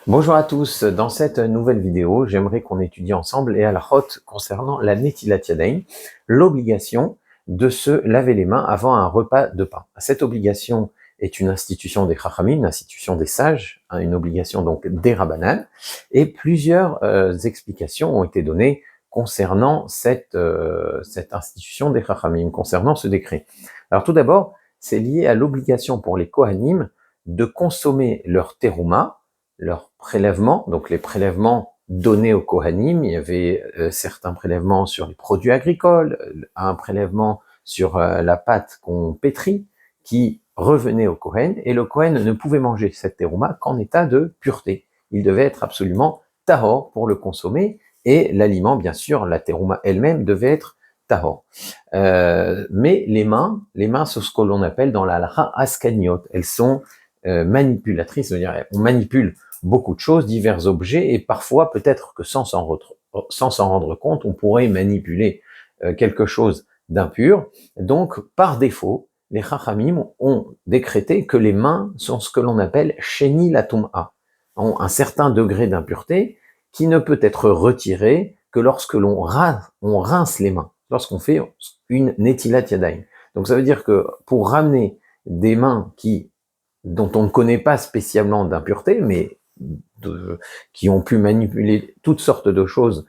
Bonjour à tous, dans cette nouvelle vidéo, j'aimerais qu'on étudie ensemble les halachot concernant la netilat yadayim, l'obligation de se laver les mains avant un repas de pain. Cette obligation est une institution des chachamim, une institution des sages, une obligation donc des rabbanan, et plusieurs explications ont été données concernant cette institution des chachamim, concernant ce décret. Alors tout d'abord, c'est lié à l'obligation pour les kohanim de consommer leur terouma, leurs prélèvements, donc les prélèvements donnés aux Kohanim. Il y avait certains prélèvements sur les produits agricoles, un prélèvement sur la pâte qu'on pétrit, qui revenait au Kohen, et le Kohen ne pouvait manger cette terouma qu'en état de pureté. Il devait être absolument tahor pour le consommer, et l'aliment, bien sûr, la terouma elle-même devait être tahor. Mais les mains, c'est ce que l'on appelle dans la halakha askaniot. Elles sont manipulatrices, c'est-à-dire on manipule beaucoup de choses, divers objets, et parfois peut-être que sans s'en rendre compte, on pourrait manipuler quelque chose d'impur. Donc, par défaut, les Chachamim ont décrété que les mains sont ce que l'on appelle Sheni la Tum'a, ont un certain degré d'impureté qui ne peut être retiré que lorsque on rince les mains, lorsqu'on fait une Netilat Yadayim. Donc ça veut dire que pour ramener des mains dont on ne connaît pas spécialement d'impureté, mais qui ont pu manipuler toutes sortes de choses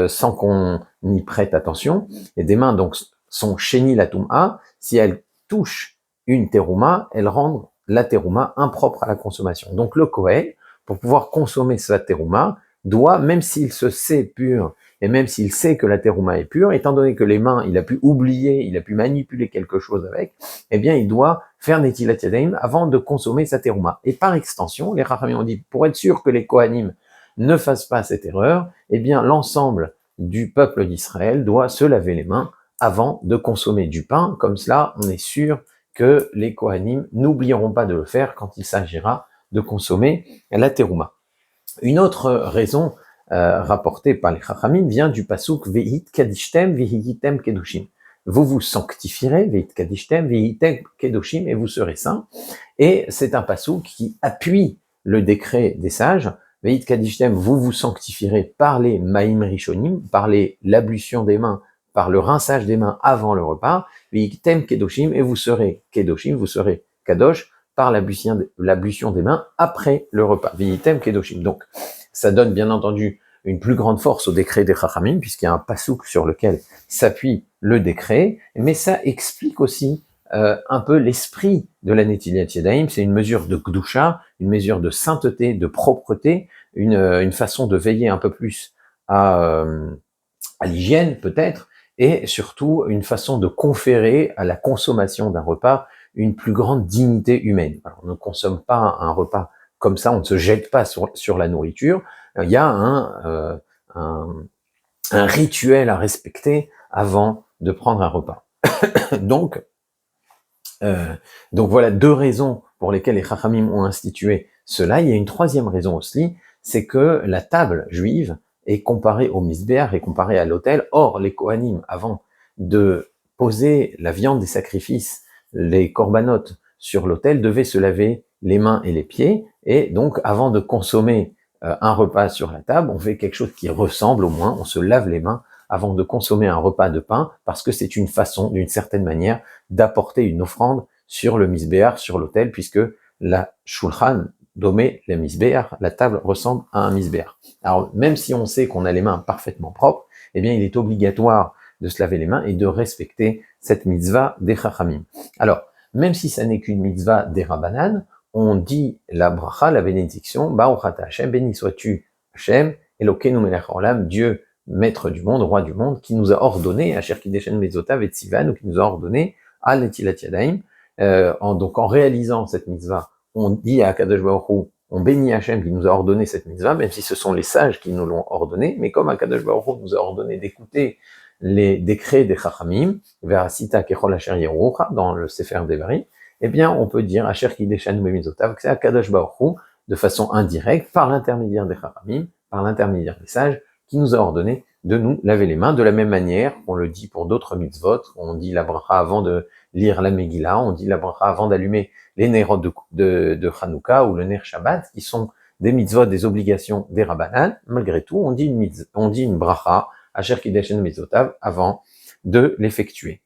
sans qu'on y prête attention. Et des mains donc sont sheni la tum'a. Si elles touchent une terouma, elles rendent la terouma impropre à la consommation. Donc le Kohen, pour pouvoir consommer sa terouma, doit, même s'il se sait pur, et même s'il sait que la terouma est pure, étant donné que les mains, il a pu oublier, il a pu manipuler quelque chose avec, eh bien il doit faire netilat yadayim avant de consommer sa terouma. Et par extension, les Chachamim ont dit, pour être sûr que les Kohanim ne fassent pas cette erreur, eh bien l'ensemble du peuple d'Israël doit se laver les mains avant de consommer du pain. Comme cela, on est sûr que les Kohanim n'oublieront pas de le faire quand il s'agira de consommer la terouma. Une autre raison rapportée par les Chachamim vient du pasuk Vehit kadishtem vehitem kedushim. Vous vous sanctifierez, Vehit kadishtem vehitem kedushim, et vous serez saints. Et c'est un pasuk qui appuie le décret des sages. Vehit kadishtem, vous vous sanctifierez par les maïm rishonim, par l'ablution des mains, par le rinçage des mains avant le repas. Vehitem kedushim, et vous serez kedoshim, vous serez kadosh, par l'ablution des mains après le repas. Vitem kedoshim. Donc, ça donne bien entendu une plus grande force au décret des Chachamim, puisqu'il y a un pasouk sur lequel s'appuie le décret, mais ça explique aussi un peu l'esprit de la Netilat Yadayim. C'est une mesure de Kedusha, une mesure de sainteté, de propreté, une façon de veiller un peu plus à l'hygiène peut-être, et surtout une façon de conférer à la consommation d'un repas une plus grande dignité humaine. Alors, on ne consomme pas un repas comme ça, on ne se jette pas sur la nourriture. Il y a un rituel à respecter avant de prendre un repas. Donc voilà deux raisons pour lesquelles les Chachamim ont institué cela. Il y a une troisième raison aussi, c'est que la table juive est comparée au misbéach, est comparée à l'autel. Or, les Kohanim, avant de poser la viande des sacrifices, les corbanotes sur l'autel, devaient se laver les mains et les pieds, et donc avant de consommer un repas sur la table, on fait quelque chose qui ressemble au moins, on se lave les mains avant de consommer un repas de pain, parce que c'est une façon, d'une certaine manière, d'apporter une offrande sur le misbéach, sur l'autel, puisque la shulchan domé le misbéach, la table ressemble à un misbéach. Alors, même si on sait qu'on a les mains parfaitement propres, eh bien, il est obligatoire de se laver les mains et de respecter cette mitzvah des chachamim. Alors, même si ça n'est qu'une mitzvah des rabbanan, on dit la bracha, la bénédiction, Baruch ata Hashem, béni sois-tu Hashem, Elokeinu melech haolam, Dieu, maître du monde, roi du monde, qui nous a ordonné, Asher kideshen mezotav et tzivan, ou qui nous a ordonné à netilat yadayim. Donc en réalisant cette mitzvah, on dit à Kadosh Baruch Hu, on bénit Hashem qui nous a ordonné cette mitzvah, même si ce sont les sages qui nous l'ont ordonné, mais comme Kadosh Baruch Hu nous a ordonné d'écouter les décrets des Chachamim, Verasita kechol asher yerucha, dans le Sefer Devarim, eh bien on peut dire Asher kideshen mezotav, que c'est à Kadosh Baruch Hu, de façon indirecte, par l'intermédiaire des Chachamim, par l'intermédiaire des sages, qui nous a ordonné de nous laver les mains, de la même manière qu'on le dit pour d'autres mitzvot. On dit la bracha avant de lire la Megillah, on dit la bracha avant d'allumer les nerot de Hanouka ou le ner Shabbat, qui sont des mitzvot, des obligations, des rabbanan, malgré tout, on dit une bracha, asher kidesh mitzvotav, avant de l'effectuer.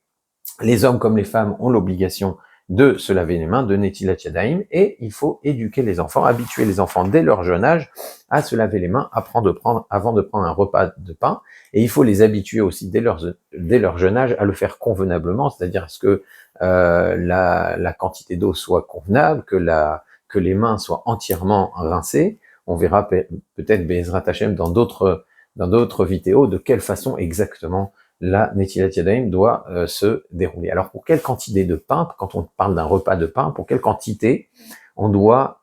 Les hommes comme les femmes ont l'obligation de se laver les mains, de netilat yadayim, et il faut éduquer les enfants, habituer les enfants dès leur jeune âge à se laver les main avant de prendre un repas de pain, et il faut les habituer aussi dès leur jeune âge à le faire convenablement, c'est-à-dire à ce que la quantité d'eau soit convenable, que les mains soient entièrement rincées. On verra peut-être Be'ezrat Hashem dans d'autres vidéos de quelle façon exactement la Netilat Yadayim doit se dérouler. Alors pour quelle quantité de pain, quand on parle d'un repas de pain, pour quelle quantité on doit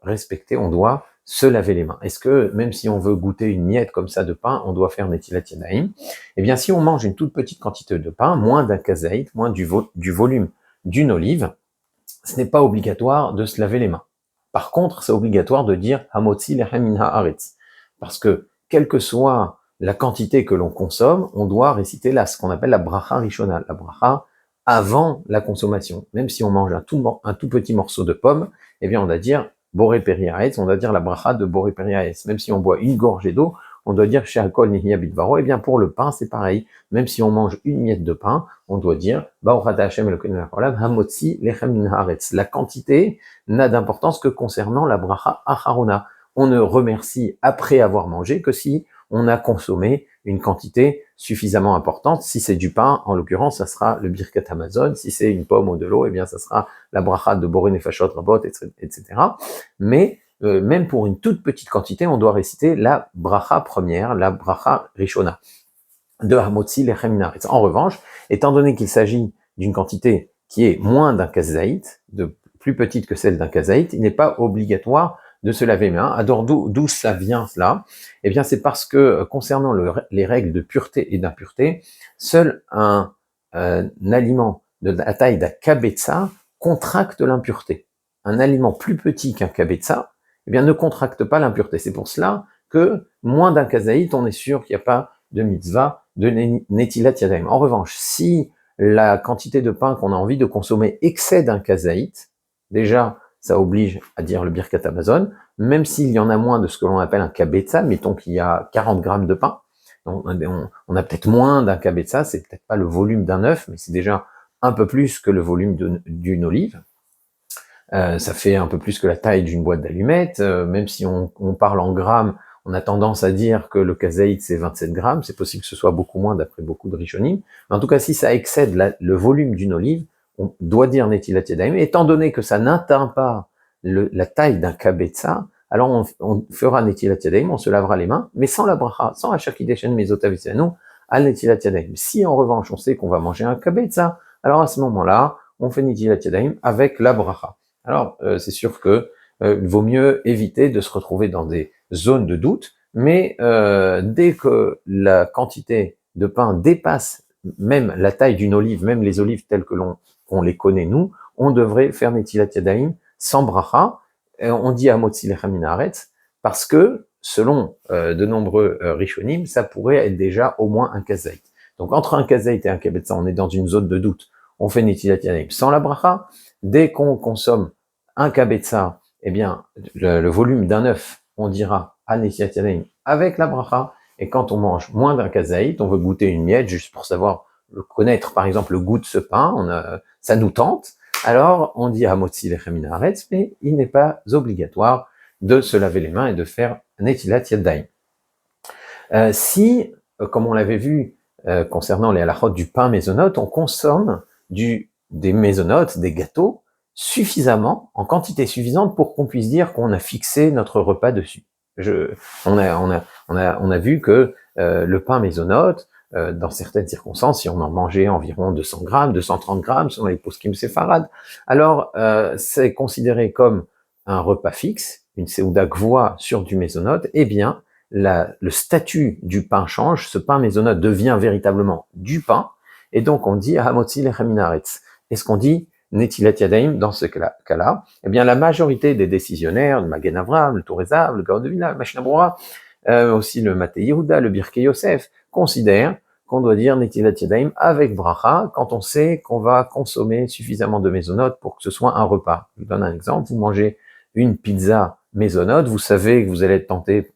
respecter, on doit se laver les mains? Est-ce que même si on veut goûter une miette comme ça de pain, on doit faire Netilat Yadayim? Eh bien si on mange une toute petite quantité de pain, moins d'un kazaït, moins du volume d'une olive, ce n'est pas obligatoire de se laver les mains. Par contre, c'est obligatoire de dire Hamotzi lechem min haaretz, parce que quelle que soit la quantité que l'on consomme, on doit réciter ce qu'on appelle la bracha rishona, la bracha avant la consommation. Même si on mange un tout petit morceau de pomme, eh bien on doit dire boré periaetz, on doit dire la bracha de boré periaetz. Même si on boit une gorgée d'eau, on doit dire she'akol nihya bidvaro. Eh bien pour le pain, c'est pareil. Même si on mange une miette de pain, on doit dire Baruch Hashem Elokeinu haolam hamotzi lechem min haaretz. La quantité n'a d'importance que concernant la bracha acharona. On ne remercie après avoir mangé que si on a consommé une quantité suffisamment importante. Si c'est du pain, en l'occurrence, ça sera le birkat Hamazon. Si c'est une pomme ou de l'eau, eh bien, ça sera la bracha de Boré Nefashot Rabot, etc. Mais même pour une toute petite quantité, on doit réciter la bracha première, la bracha rishona de Hamotzi lechem min haaretz. En revanche, étant donné qu'il s'agit d'une quantité qui est moins d'un kazaït, de plus petite que celle d'un kazaït, il n'est pas obligatoire de se laver les mains. Alors d'où ça vient cela? Eh bien c'est parce que concernant les règles de pureté et d'impureté, seul un aliment de la taille d'un kabetza contracte l'impureté. Un aliment plus petit qu'un kabetza, eh bien ne contracte pas l'impureté. C'est pour cela que moins d'un kazaït, on est sûr qu'il n'y a pas de mitzvah de netilat yadayim. En revanche, si la quantité de pain qu'on a envie de consommer excède un kazaït, déjà ça oblige à dire le birkat Hamazon, même s'il y en a moins de ce que l'on appelle un kabetza, mettons qu'il y a 40 grammes de pain, donc on a peut-être moins d'un kabetza, c'est peut-être pas le volume d'un œuf, mais c'est déjà un peu plus que le volume d'une olive. Ça fait un peu plus que la taille d'une boîte d'allumettes, même si on parle en grammes, on a tendance à dire que le kazaït c'est 27 grammes, c'est possible que ce soit beaucoup moins d'après beaucoup de rishonim, mais en tout cas si ça excède le volume d'une olive, on doit dire netilat yadayim, étant donné que ça n'atteint pas la taille d'un kabetza, alors on fera netilat yadayim, on se lavera les main, mais sans la bracha, sans hashakideshen mezotavisenu, al netilat yadayim. Si en revanche on sait qu'on va manger un kabetza, alors à ce moment-là, on fait netilat yadayim avec la bracha. Alors c'est sûr que il vaut mieux éviter de se retrouver dans des zones de doute, mais dès que la quantité de pain dépasse même la taille d'une olive, même les olives telles que qu'on les connaît nous, on devrait faire netilat yadayim sans bracha. On dit Hamotzi lechem min haaretz parce que selon de nombreux rishonim, ça pourrait être déjà au moins un kazaït. Donc entre un kazaït et un kabetza, on est dans une zone de doute. On fait netilat yadayim sans la bracha. Dès qu'on consomme un kabetza, eh bien le volume d'un œuf, on dira à netilat yadayim avec la bracha. Et quand on mange moins d'un kazaït, on veut goûter une miette juste pour savoir connaître par exemple le goût de ce pain, ça nous tente. Alors on dit Hamotzi lechem min haaretz, mais il n'est pas obligatoire de se laver les mains et de faire netilat yadayim. Si, comme on l'avait vu concernant les halachot du pain mésonote, on consomme des mésonotes, des gâteaux, suffisamment, en quantité suffisante pour qu'on puisse dire qu'on a fixé notre repas dessus. On a vu que le pain mésonote, dans certaines circonstances, si on en mangeait environ 200 grammes, 230 grammes, selon les poskim séfarades, alors c'est considéré comme un repas fixe, une seuda gvoa sur du mésonote, eh bien, le statut du pain change, ce pain mésonote devient véritablement du pain, et donc on dit Hamotzi lechem min haaretz. Est-ce qu'on dit netilat yadayim dans ce cas-là? Eh bien, la majorité des décisionnaires, le Magen Avraham, le Tourezav, le Gaon de Vilna, le Machna Brura, aussi le Maté Yehuda, le Birkei Yosef, considèrent qu'on doit dire netilat yadayim avec bracha quand on sait qu'on va consommer suffisamment de mésonotes pour que ce soit un repas. Je vous donne un exemple, vous mangez une pizza mésonotes, vous savez que vous allez être tenté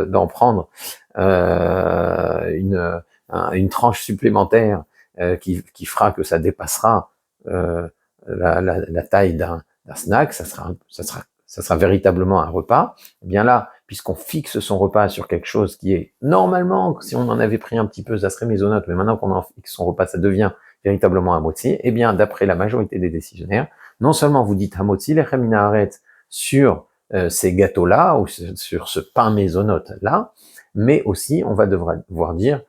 d'en prendre une tranche supplémentaire qui fera que ça dépassera la taille d'un snack, ça sera véritablement un repas. Eh bien là, puisqu'on fixe son repas sur quelque chose qui est normalement, si on en avait pris un petit peu, ça serait mésonote, mais maintenant qu'on en fixe son repas, ça devient véritablement un motzi. Eh bien, d'après la majorité des décisionnaires, non seulement vous dites hamotzi lechem min haaretz sur ces gâteaux-là, ou sur ce pain mésonote-là, mais aussi on va devoir dire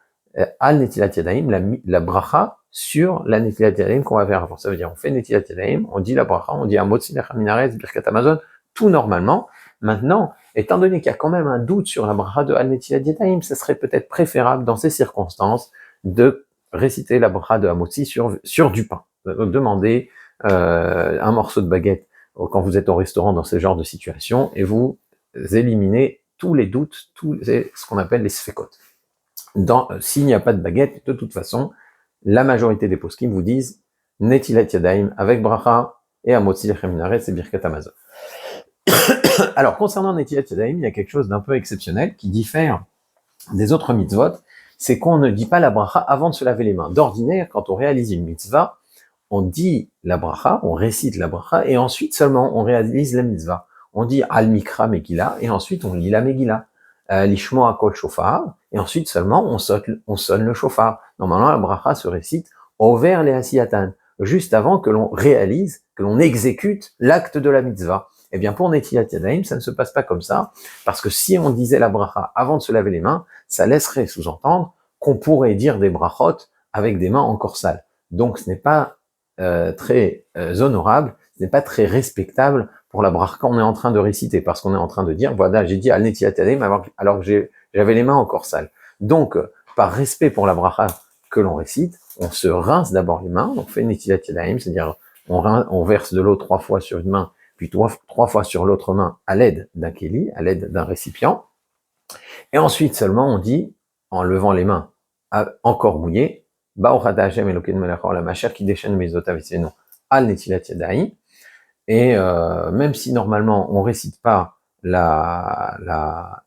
al netilat yadayim, la bracha sur la netilat yadayim qu'on va faire avant. Ça veut dire on fait netilat yadayim, on dit la bracha, on dit hamotzi lechem min haaretz birkat hamazon, tout normalement. Maintenant, étant donné qu'il y a quand même un doute sur la bracha de al netilat yadayim, ça serait peut-être préférable dans ces circonstances de réciter la bracha de hamotzi sur du pain. Demandez un morceau de baguette quand vous êtes au restaurant dans ce genre de situation, et vous éliminez tous les doutes, ce qu'on appelle les sfekot. S'il n'y a pas de baguette, de toute façon, la majorité des poskim vous disent netilat yadayim avec bracha et hamotzi lechem min haaretz et birkat hamazon. Alors, concernant netilat yadayim, il y a quelque chose d'un peu exceptionnel qui diffère des autres mitzvot, c'est qu'on ne dit pas la bracha avant de se laver les mains. D'ordinaire, quand on réalise une mitzvah, on dit la bracha, on récite la bracha, et ensuite seulement on réalise la mitzvah. On dit al mikra megillah, et ensuite on lit la megillah. Lishmo akol shofar, et ensuite seulement on sonne le shofar. Normalement, la bracha se récite over le asiyatan, juste avant que l'on réalise, que l'on exécute l'acte de la mitzvah. Eh bien, pour netilat yadayim, ça ne se passe pas comme ça, parce que si on disait la bracha avant de se laver les mains, ça laisserait sous-entendre qu'on pourrait dire des brachot avec des mains encore sales. Donc, ce n'est pas très honorable, ce n'est pas très respectable pour la bracha qu'on est en train de réciter, parce qu'on est en train de dire, voilà, j'ai dit al netilat yadayim alors que j'avais les mains encore sales. Donc, par respect pour la bracha que l'on récite, on se rince d'abord les mains, on fait netilat yadayim, c'est-à-dire on verse de l'eau 3 fois sur une main, puis 3 fois sur l'autre main à l'aide d'un kéli, à l'aide d'un récipient, et ensuite seulement on dit, en levant les mains encore mouillées, Ba'orata Hashem Elokeinu melech haolam asher kideshenu mitzvotav v'tzivenu al netilat yadayim. Et même si normalement on récite pas la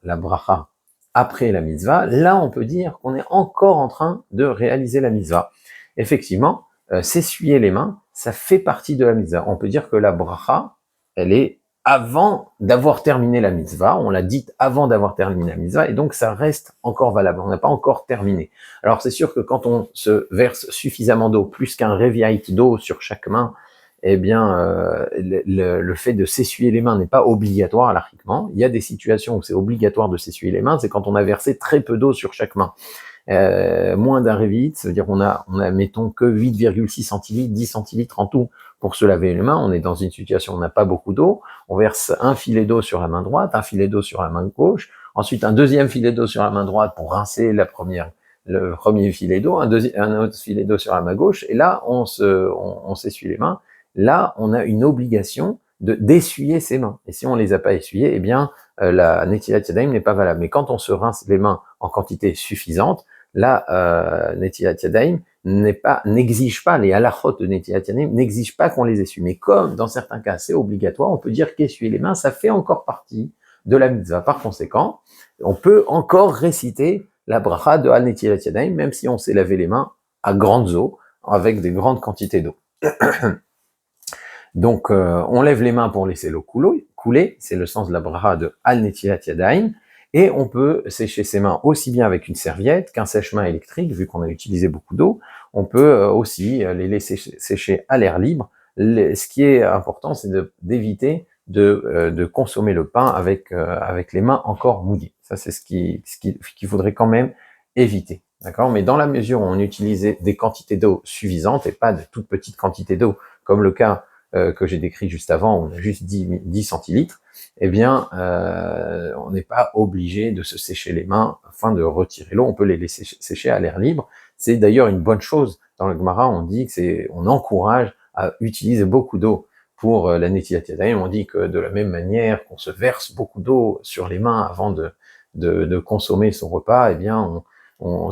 bracha après la mitzvah, là on peut dire qu'on est encore en train de réaliser la mitzvah. Effectivement, s'essuyer les mains, ça fait partie de la mitzvah. On peut dire que la bracha, elle est avant d'avoir terminé la mitzvah, on l'a dite avant d'avoir terminé la mitzvah, et donc ça reste encore valable, on n'a pas encore terminé. Alors c'est sûr que quand on se verse suffisamment d'eau, plus qu'un reviait d'eau sur chaque main, eh bien, le fait de s'essuyer les mains n'est pas obligatoire halakhiquement. Il y a des situations où c'est obligatoire de s'essuyer les mains, c'est quand on a versé très peu d'eau sur chaque main. Moins d'un révite, ça veut dire on a mettons que 8,6 centilitres, 10 centilitres en tout pour se laver les mains. On est dans une situation où on n'a pas beaucoup d'eau, on verse un filet d'eau sur la main droite, un filet d'eau sur la main gauche, ensuite un deuxième filet d'eau sur la main droite pour rincer le premier filet d'eau, un autre filet d'eau sur la main gauche, et là on s'essuie les mains. Là on a une obligation d'essuyer ses mains, et si on les a pas essuyées, eh bien la netilat yadayim n'est pas valable. Mais quand on se rince les mains en quantité suffisante, là, netilat yadayim n'exige pas, les halachot de netilat yadayim n'exigent pas qu'on les essuie. Mais comme dans certains cas c'est obligatoire, on peut dire qu'essuyer les mains, ça fait encore partie de la mitzvah. Par conséquent, on peut encore réciter la bracha de al netilat yadayim, même si on s'est lavé les mains à grandes eaux, avec des grandes quantités d'eau. Donc, on lève les mains pour laisser l'eau couler, c'est le sens de la bracha de al netilat yadayim, et on peut sécher ses mains aussi bien avec une serviette qu'un sèche-main électrique, vu qu'on a utilisé beaucoup d'eau. On peut aussi les laisser sécher à l'air libre. Ce qui est important, c'est d'éviter de consommer le pain avec les mains encore mouillées. Ça, c'est ce qu'il faudrait quand même éviter. D'accord? Mais dans la mesure où on utilisait des quantités d'eau suffisantes et pas de toutes petites quantités d'eau, comme le cas que j'ai décrit juste avant, où on a juste 10 centilitres, eh bien, on n'est pas obligé de se sécher les mains afin de retirer l'eau. On peut les laisser sécher à l'air libre. C'est d'ailleurs une bonne chose. Dans le Gemara, on dit que on encourage à utiliser beaucoup d'eau pour la netilat yadayim. On dit que de la même manière qu'on se verse beaucoup d'eau sur les mains avant de consommer son repas, eh bien,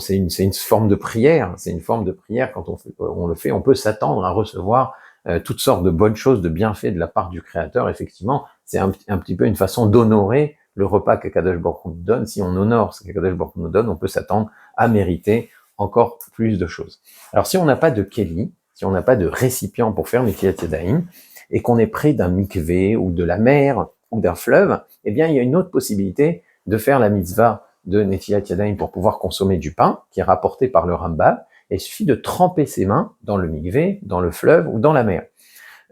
c'est une forme de prière. C'est une forme de prière. Quand on le fait, on peut s'attendre à recevoir toutes sortes de bonnes choses, de bienfaits de la part du Créateur, effectivement, c'est un petit peu une façon d'honorer le repas qu'Akadosh Baruch Hu nous donne. Si on honore ce qu'Akadosh Baruch Hu nous donne, on peut s'attendre à mériter encore plus de choses. Alors si on n'a pas de keli, si on n'a pas de récipient pour faire Netilat Yadayim, et qu'on est près d'un mikvé ou de la mer ou d'un fleuve, eh bien il y a une autre possibilité de faire la mitzvah de Netilat Yadayim pour pouvoir consommer du pain, qui est rapporté par le Rambam, et il suffit de tremper ses mains dans le mikvé, dans le fleuve ou dans la mer.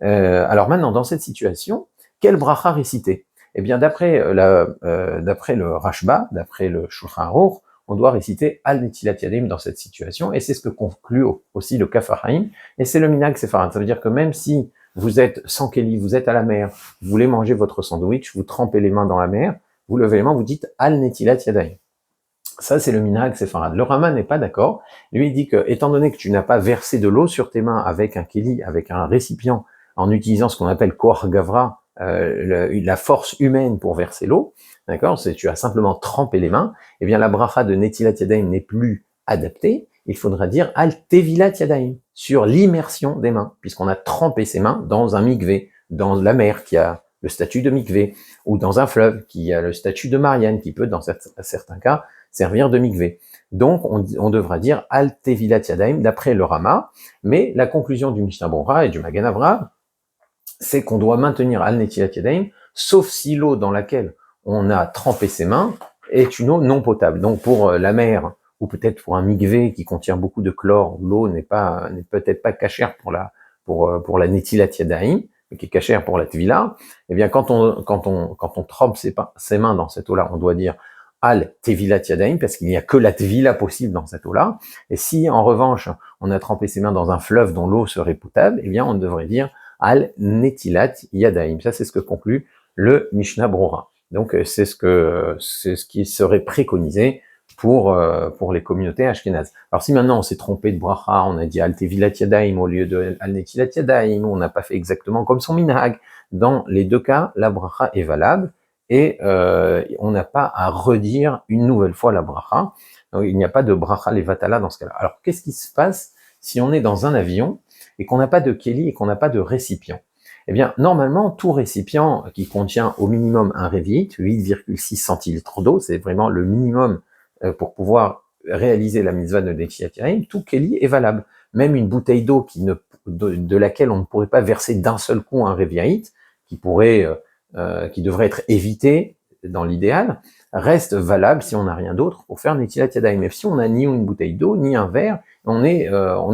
Alors maintenant, dans cette situation, quel bracha réciter? Eh bien, d'après le Rashba, d'après le Shulchan Aruch, on doit réciter Al Netilat Yadayim dans cette situation, et c'est ce que conclut aussi le Kaf HaChaim, et c'est le Minhag Sepharad. Ça veut dire que même si vous êtes sans keli, vous êtes à la mer, vous voulez manger votre sandwich, vous trempez les mains dans la mer, vous levez les mains, vous dites Al Netilat Yadayim. Ça, c'est le Minhag Sepharad. Le Rama n'est pas d'accord. Lui, il dit que, étant donné que tu n'as pas versé de l'eau sur tes mains avec un keli, avec un récipient, en utilisant ce qu'on appelle Koach Gavra, la force humaine pour verser l'eau, d'accord, c'est tu as simplement trempé les mains, eh bien la bracha de Netilat Yadayim n'est plus adaptée, il faudra dire Al Tevilat Yadayim, sur l'immersion des mains, puisqu'on a trempé ses mains dans un mikvé, dans la mer qui a le statut de mikvé, ou dans un fleuve qui a le statut de Marianne, qui peut dans certains cas servir de mikvé. Donc on devra dire Al Tevilat Yadayim d'après le Rama, mais la conclusion du Mishnah Berurah et du Magen Avraham, c'est qu'on doit maintenir Al Netilat Yadayim, sauf si l'eau dans laquelle on a trempé ses mains est une eau non potable. Donc pour la mer, ou peut-être pour un mikvé qui contient beaucoup de chlore, l'eau n'est peut-être pas cachère pour la Netilat Yadayim, mais qui est cachère pour la Tvila, eh bien quand on trempe ses mains dans cette eau-là, on doit dire Al Tevilat Yadayim, parce qu'il n'y a que la Tvila possible dans cette eau-là. Et si en revanche on a trempé ses mains dans un fleuve dont l'eau serait potable, eh bien on devrait dire Al Netilat Yadayim. Ça, c'est ce que conclut le Mishnah Berurah. Donc, c'est ce qui serait préconisé pour les communautés ashkénazes. Alors, si maintenant on s'est trompé de bracha, on a dit Al Tevilat Yadayim au lieu de Al Netilat Yadayim, on n'a pas fait exactement comme son minhag. Dans les deux cas, la bracha est valable et on n'a pas à redire une nouvelle fois la bracha. Donc, il n'y a pas de bracha levatala dans ce cas-là. Alors, qu'est-ce qui se passe si on est dans un avion et qu'on n'a pas de keli et qu'on n'a pas de récipient? Eh bien, normalement, tout récipient qui contient au minimum un révite, 8,6 centilitres d'eau, c'est vraiment le minimum pour pouvoir réaliser la mitzvah de Netilat Yadayim, tout keli est valable. Même une bouteille d'eau de laquelle on ne pourrait pas verser d'un seul coup un révite, qui devrait être évité dans l'idéal, reste valable si on n'a rien d'autre pour faire Netilat Yadayim. Mais si on n'a ni une bouteille d'eau, ni un verre, on est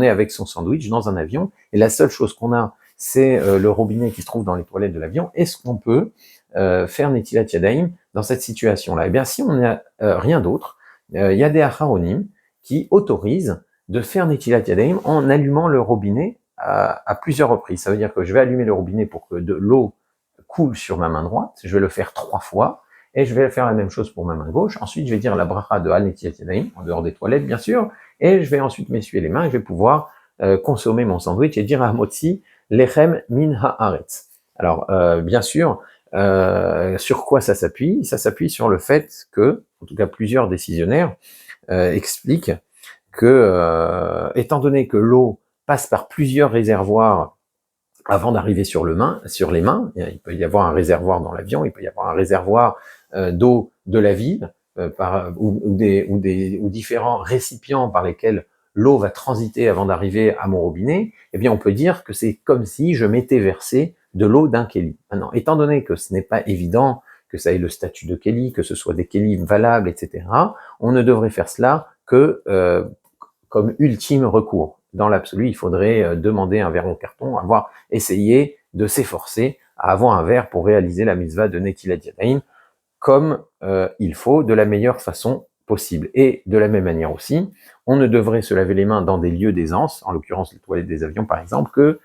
avec son sandwich dans un avion, et la seule chose qu'on a, c'est le robinet qui se trouve dans les toilettes de l'avion. Est-ce qu'on peut faire Netilat Yadayim dans cette situation-là? Eh bien, si on n'a rien d'autre, il y a des acharonim qui autorisent de faire Netilat Yadayim en allumant le robinet à plusieurs reprises. Ça veut dire que je vais allumer le robinet pour que de l'eau coule sur ma main droite, je vais le faire 3 fois, et je vais faire la même chose pour ma main gauche. Ensuite, je vais dire la bracha de Al Netilat Yadayim, en dehors des toilettes, bien sûr, et je vais ensuite m'essuyer les mains, et je vais pouvoir consommer mon sandwich et dire à Motzi, Lechem min haaretz. Alors, bien sûr, sur quoi ça s'appuie? Ça s'appuie sur le fait que, en tout cas plusieurs décisionnaires expliquent que, étant donné que l'eau passe par plusieurs réservoirs avant d'arriver sur les mains, il peut y avoir un réservoir dans l'avion, il peut y avoir un réservoir d'eau de la ville, ou différents récipients par lesquels l'eau va transiter avant d'arriver à mon robinet, eh bien on peut dire que c'est comme si je m'étais versé de l'eau d'un keli. Maintenant, étant donné que ce n'est pas évident que ça ait le statut de keli, que ce soit des kelis valables, etc., on ne devrait faire cela que comme ultime recours. Dans l'absolu, il faudrait demander un verre en carton, essayer de s'efforcer à avoir un verre pour réaliser la mitzvah de Netilat Yadayim comme il faut, de la meilleure façon possible. Et de la même manière aussi, on ne devrait se laver les mains dans des lieux d'aisance, en l'occurrence les toilettes des avions par exemple, que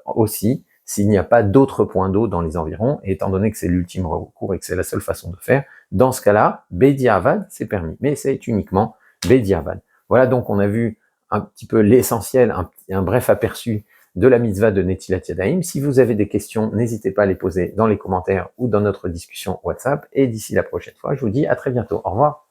aussi s'il n'y a pas d'autres points d'eau dans les environs, et étant donné que c'est l'ultime recours et que c'est la seule façon de faire, dans ce cas-là, Bediavad, c'est permis, mais c'est uniquement Bediavad. Voilà, donc on a vu un petit peu l'essentiel, un bref aperçu de la mitzvah de Netilat Yadayim. Si vous avez des questions, n'hésitez pas à les poser dans les commentaires ou dans notre discussion WhatsApp. Et d'ici la prochaine fois, je vous dis à très bientôt. Au revoir.